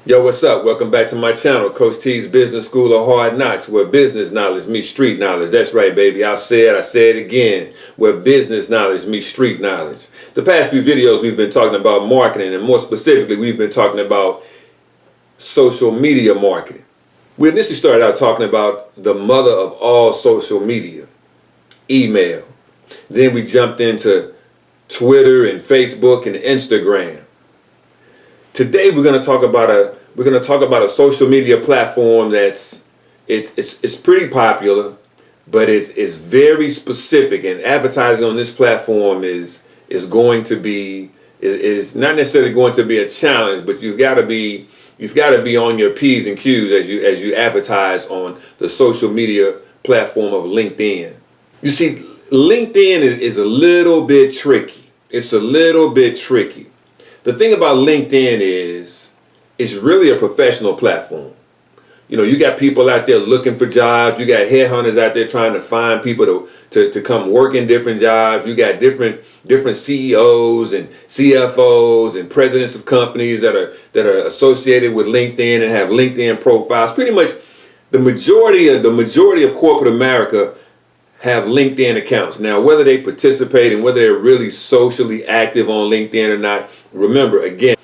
Yo, what's up? Welcome back to my channel, Coach T's Business School of Hard Knocks, where business knowledge meets street knowledge. That's right, baby. I say it again, where business knowledge meets street knowledge. The past few videos, we've been talking about marketing, and more specifically, we've been talking about social media marketing. We initially started out talking about the mother of all social media, email. Then we jumped into Twitter and Facebook and Instagram. Today we're going to talk about a social media platform that's it's pretty popular, but it's very specific, and advertising on this platform is going to be is not necessarily going to be a challenge, but you've got to be on your P's and Q's as you advertise on the social media platform of LinkedIn. You see, LinkedIn is a little bit tricky. It's a little bit tricky. The thing about LinkedIn is it's really a professional platform. You know, you got people out there looking for jobs. You got headhunters out there trying to find people to come work in different jobs. You got different CEOs and CFOs and presidents of companies that are associated with LinkedIn and have LinkedIn profiles. Pretty much the majority of corporate America have LinkedIn accounts. Now, whether they participate and whether they're really socially active on LinkedIn or not, remember, again,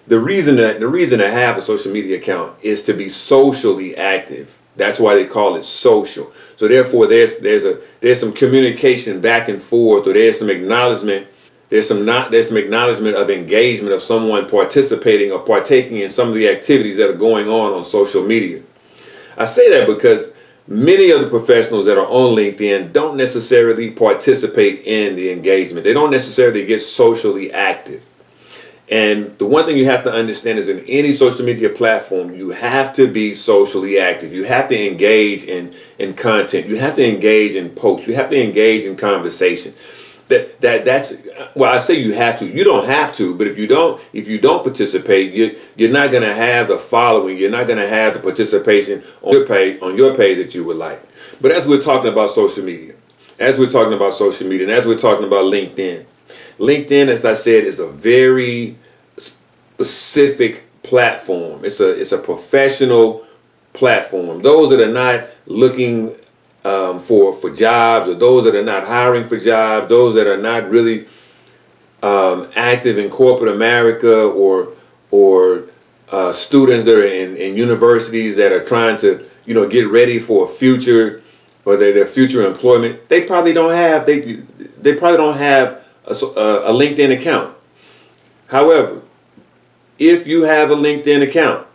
the reason to have a social media account is to be socially active. That's why they call it social. So therefore, there's some communication back and forth, or there's some acknowledgement. There's some acknowledgement of engagement of someone participating or partaking in some of the activities that are going on social media. I say that because many of the professionals that are on LinkedIn don't necessarily participate in the engagement. They don't necessarily get socially active. And the one thing you have to understand is in any social media platform, you have to be socially active. You have to engage in content. You have to engage in posts. You have to engage in conversation. That's well, I say you have to. You don't have to, but if you don't participate, you're not going to have the following. You're not going to have the participation on your page that you would like. But as we're talking about social media, and as we're talking about LinkedIn, as I said, is a very specific platform. It's a professional platform. Those that are not looking for jobs, or those that are not hiring for jobs, those that are not really active in corporate America, or students that are in universities that are trying to get ready for a future or their future employment, they probably don't have a LinkedIn account. However, if you have a LinkedIn account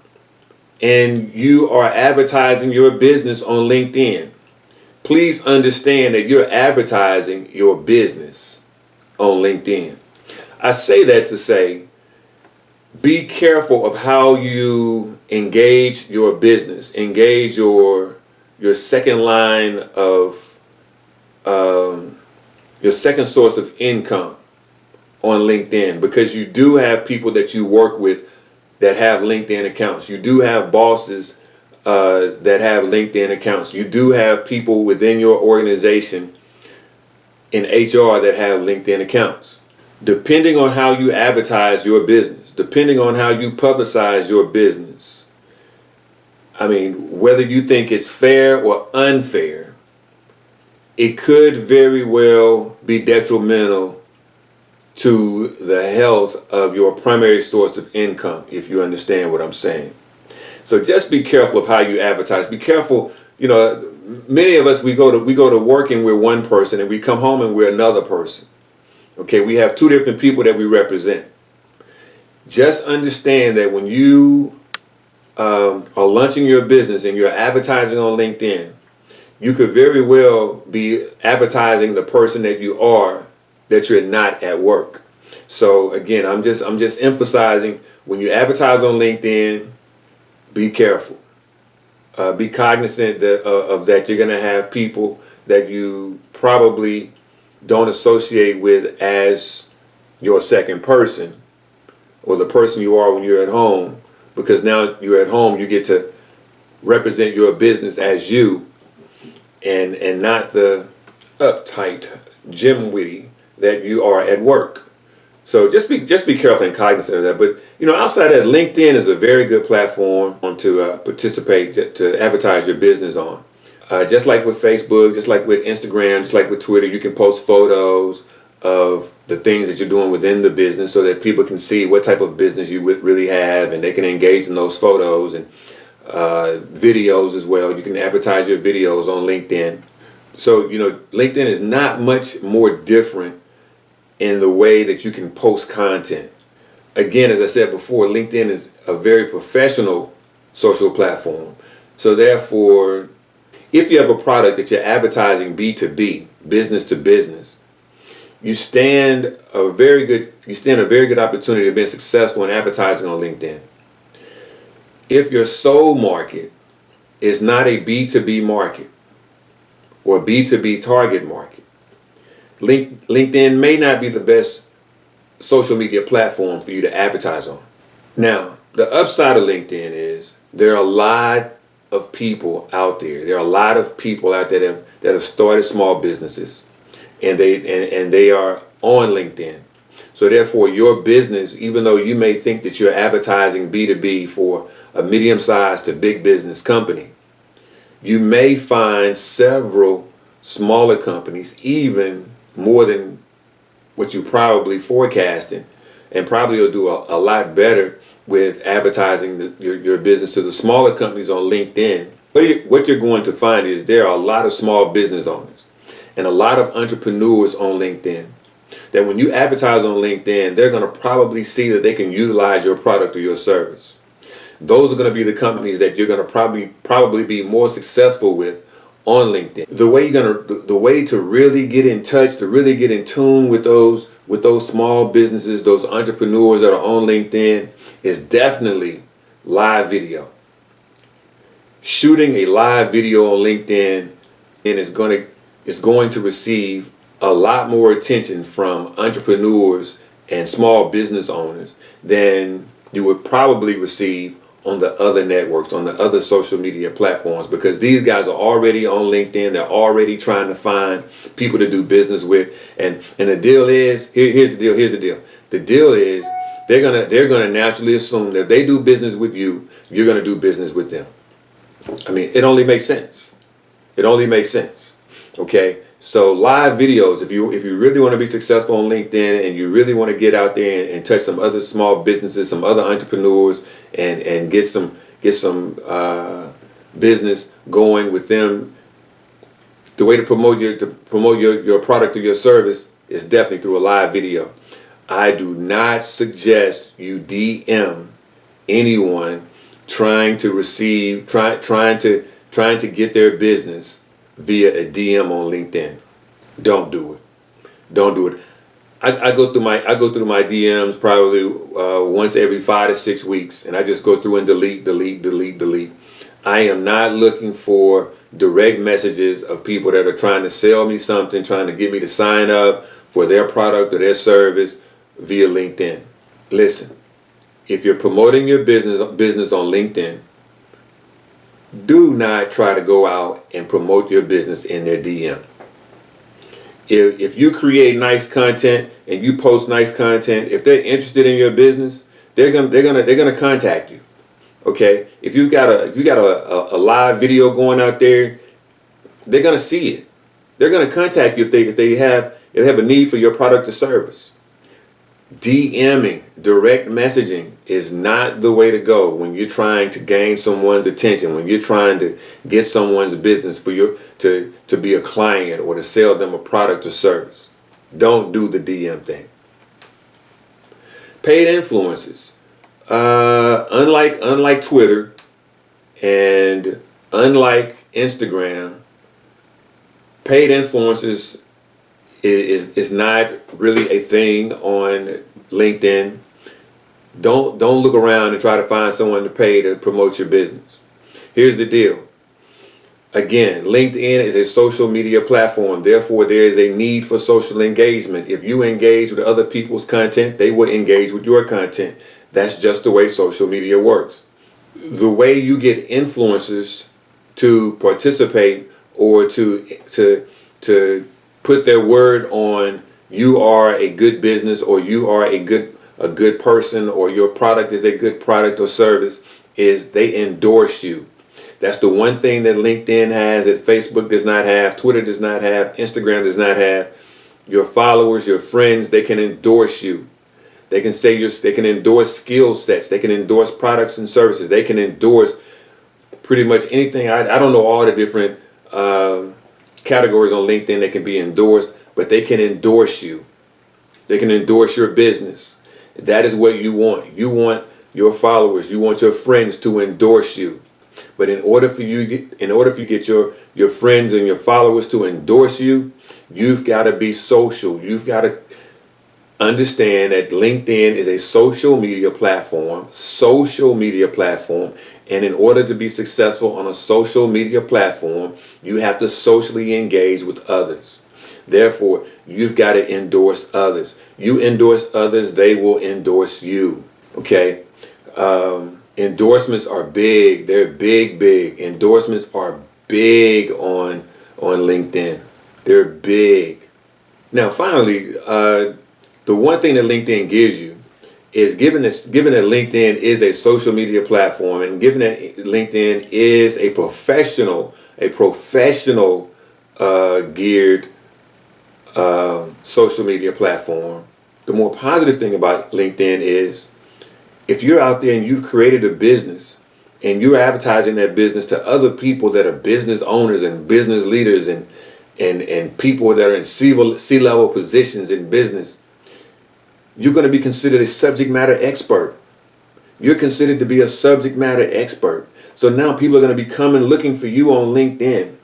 and you are advertising your business on LinkedIn, please understand that you're advertising your business on LinkedIn. I say that to say, be careful of how you engage your business, engage your second line of your second source of income on LinkedIn, because you do have people that you work with that have LinkedIn accounts. You do have bosses that have LinkedIn accounts. You do have people within your organization in HR that have LinkedIn accounts. Depending on how you advertise your business, depending on how you publicize your business, I mean, whether you think it's fair or unfair, it could very well be detrimental to the health of your primary source of income, if you understand what I'm saying. So just be careful of how you advertise. Be careful. Many of us, we go to work and we're one person, and we come home and we're another person. Okay, we have two different people that we represent. Just understand that when you are launching your business and you're advertising on LinkedIn, you could very well be advertising the person that you are, that you're not at work. So again, I'm just emphasizing, when you advertise on LinkedIn, be careful. Be cognizant of that. You're going to have people that you probably don't associate with as your second person, or the person you are when you're at home, because now you're at home, you get to represent your business as you, and not the uptight Jim Witty that you are at work. So just be careful and cognizant of that. But outside of that, LinkedIn is a very good platform to participate to advertise your business on. Just like with Facebook, just like with Instagram, just like with Twitter, you can post photos of the things that you're doing within the business so that people can see what type of business you would really have, and they can engage in those photos and videos as well. You can advertise your videos on LinkedIn. So, LinkedIn is not much more different in the way that you can post content. Again, as I said before, LinkedIn is a very professional social platform. So therefore, if you have a product that you're advertising B2B, business to business, you stand a very good opportunity of being successful in advertising on LinkedIn. If your sole market is not a B2B market or B2B target market, LinkedIn may not be the best social media platform for you to advertise on. Now, the upside of LinkedIn is there are a lot of people out there. There are a lot of people out there that have started small businesses, and they are on LinkedIn. So therefore, your business, even though you may think that you're advertising B2B for a medium-sized to big business company, you may find several smaller companies, even more than what you probably forecasting, and probably will do a lot better with advertising your business to the smaller companies on LinkedIn. What you're going to find is there are a lot of small business owners and a lot of entrepreneurs on LinkedIn that when you advertise on LinkedIn, they're going to probably see that they can utilize your product or your service. Those are going to be the companies that you're going to probably be more successful with on LinkedIn. The way to really get in touch, to really get in tune with those small businesses, those entrepreneurs that are on LinkedIn, is definitely live video. Shooting a live video on LinkedIn is going to receive a lot more attention from entrepreneurs and small business owners than you would probably receive on the other networks, on the other social media platforms, because these guys are already on LinkedIn. They're already trying to find people to do business with, and the deal is here's the deal. The deal is they're gonna naturally assume that if they do business with you, you're gonna do business with them. I mean, it only makes sense. It only makes sense. Okay. So live videos, if you really want to be successful on LinkedIn and you really want to get out there and touch some other small businesses, some other entrepreneurs, and get some business going with them, the way to promote your product or your service is definitely through a live video. I do not suggest you DM anyone trying to get their business via a DM on LinkedIn. Don't do it. Don't do it. I go through my DMs probably once every 5 to 6 weeks, and I just go through and delete. I am not looking for direct messages of people that are trying to sell me something, trying to get me to sign up for their product or their service via LinkedIn. Listen, if you're promoting your business on LinkedIn, do not try to go out and promote your business in their DM. If you create nice content and you post nice content, if they're interested in your business, they're gonna contact you. Okay? If you got a live video going out there, they're gonna see it. They're gonna contact you if they have a need for your product or service. DMing, direct messaging, is not the way to go when you're trying to gain someone's attention, when you're trying to get someone's business to be a client or to sell them a product or service. Don't do the DM thing. Paid influencers. Unlike Twitter and unlike Instagram, paid influencers is not really a thing on LinkedIn. Don't look around and try to find someone to pay to promote your business. Here's the deal. Again, LinkedIn is a social media platform. Therefore, there is a need for social engagement. If you engage with other people's content, they will engage with your content. That's just the way social media works. The way you get influencers to participate or to put their word on you are a good business, or you are a good person, or your product is a good product or service, is they endorse you. That's the one thing that LinkedIn has that Facebook does not have, Twitter does not have, Instagram does not have. Your followers, your friends, they can endorse you. They can they can endorse skill sets. They can endorse products and services. They can endorse pretty much anything. I don't know all the different categories on LinkedIn that can be endorsed, but they can endorse you. They can endorse your business. That is what you want. You want your followers, you want your friends to endorse you. But in order for you to get your friends and your followers to endorse you, you've got to be social. You've got to understand that LinkedIn is a social media platform, and in order to be successful on a social media platform, you have to socially engage with others. Therefore, you've got to endorse others. You endorse others, they will endorse you. Okay? Endorsements are big. They're big. Endorsements are big on LinkedIn. They're big. Now, finally, the one thing that LinkedIn gives you is given that LinkedIn is a social media platform, and given that LinkedIn is a professional geared social media platform. The more positive thing about LinkedIn is if you're out there and you've created a business and you're advertising that business to other people that are business owners and business leaders and people that are in C-level positions in business, you're going to be considered a subject matter expert. You're considered to be a subject matter expert. So now people are going to be coming looking for you on LinkedIn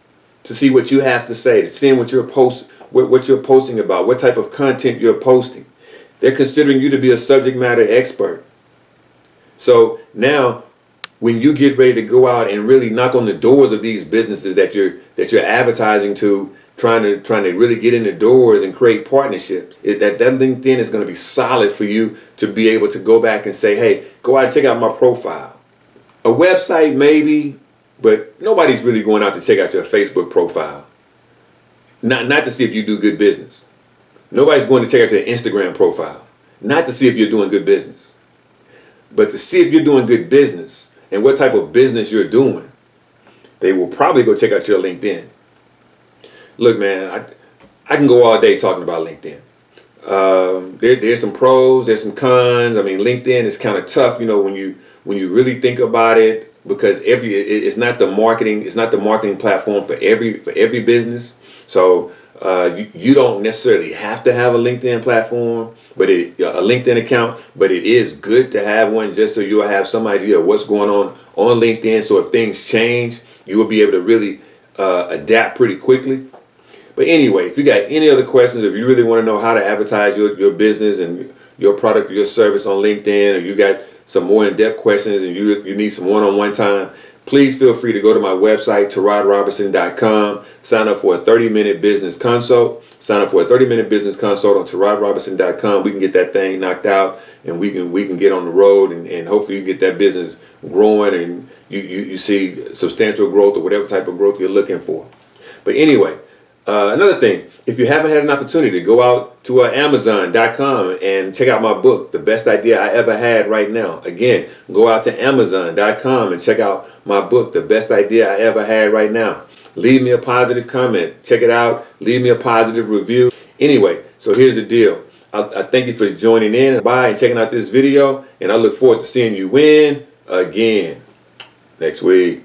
to see what you have to say, to see what you're posting about, what type of content you're posting. They're considering you to be a subject matter expert. So now when you get ready to go out and really knock on the doors of these businesses that you're advertising to, trying to really get in the doors and create partnerships, that LinkedIn is going to be solid for you to be able to go back and say, hey, go out and check out my profile. A website maybe, but nobody's really going out to check out your Facebook profile. Not to see if you do good business. Nobody's going to check out your Instagram profile. Not to see if you're doing good business. But to see if you're doing good business and what type of business you're doing, they will probably go check out your LinkedIn. Look, man, I can go all day talking about LinkedIn. There's some pros, there's some cons. I mean, LinkedIn is kind of tough, when you really think about it, because it's not the marketing platform for every business. So you don't necessarily have to have a LinkedIn platform, but a LinkedIn account. But it is good to have one, just so you'll have some idea of what's going on LinkedIn. So if things change, you will be able to really adapt pretty quickly. But anyway, if you got any other questions, if you really want to know how to advertise your business and your product or your service on LinkedIn, or you got some more in-depth questions and you need some one-on-one time, please feel free to go to my website, TerodRobinson.com. Sign up for a 30-minute business consult. Sign up for a 30-minute business consult on TerodRobinson.com. We can get that thing knocked out, and we can get on the road, and hopefully you get that business growing, and you see substantial growth or whatever type of growth you're looking for. But anyway, another thing, if you haven't had an opportunity to go out to Amazon.com and check out my book, The Best Idea I Ever Had Right Now. Again, go out to Amazon.com and check out my book, The Best Idea I Ever Had Right Now. Leave me a positive comment. Check it out. Leave me a positive review. Anyway, so here's the deal. I thank you for joining in and checking out this video, and I look forward to seeing you win again next week.